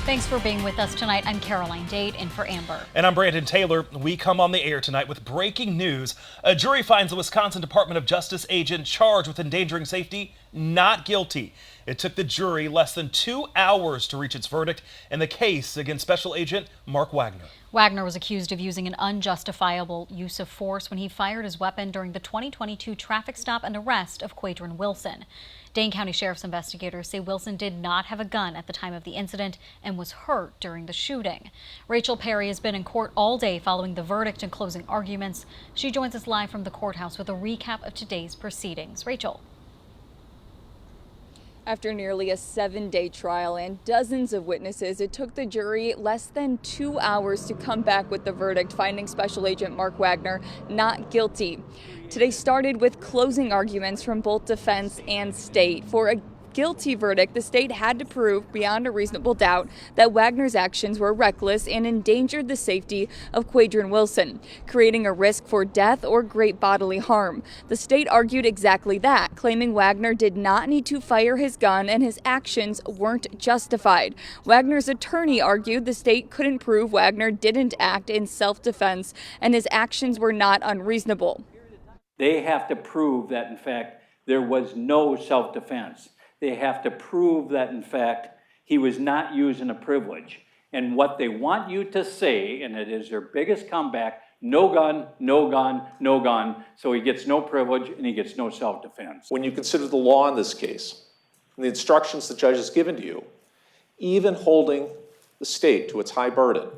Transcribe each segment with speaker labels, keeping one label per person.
Speaker 1: Thanks for being with us tonight. I'm Caroline Dade in for Amber.
Speaker 2: And I'm Brandon Taylor. We come on the air tonight with breaking news. A jury finds a Wisconsin Department of Justice agent charged with endangering safety not guilty. It took the jury less than 2 hours to reach its verdict in the case against Special Agent Mark Wagner. Wagner
Speaker 1: was accused of using an unjustifiable use of force when he fired his weapon during the 2022 traffic stop and arrest of Quadren Wilson. Dane County Sheriff's investigators say Wilson did not have a gun at the time of the incident and was hurt during the shooting. Rachel Perry has been in court all day following the verdict and closing arguments. She joins us live from the courthouse with a recap of today's proceedings. Rachel.
Speaker 3: After nearly a 7-day trial and dozens of witnesses, it took the jury less than 2 hours to come back with the verdict, finding Special Agent Mark Wagner not guilty. Today started with closing arguments from both defense and state. For a guilty verdict, the state had to prove beyond a reasonable doubt that Wagner's actions were reckless and endangered the safety of Quadren Wilson, creating a risk for death or great bodily harm. The state argued exactly that, claiming Wagner did not need to fire his gun and his actions weren't justified. Wagner's attorney argued the state couldn't prove Wagner didn't act in self-defense and his actions were not unreasonable.
Speaker 4: They have to prove that, in fact, there was no self-defense. They have to prove that, in fact, he was not using a privilege. And what they want you to say, and it is their biggest comeback, no gun, no gun, no gun, so he gets no privilege and he gets no self-defense.
Speaker 5: When you consider the law in this case, and the instructions the judge has given to you, even holding the state to its high burden,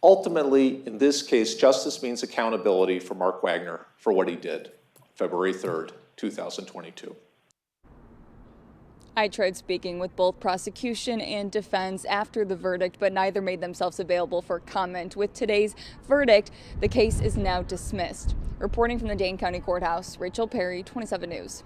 Speaker 5: ultimately, in this case, justice means accountability for Mark Wagner for what he did February 3rd, 2022.
Speaker 3: I tried speaking with both prosecution and defense after the verdict, but neither made themselves available for comment. With today's verdict, the case is now dismissed. Reporting from the Dane County Courthouse, Rachel Perry, 27 News.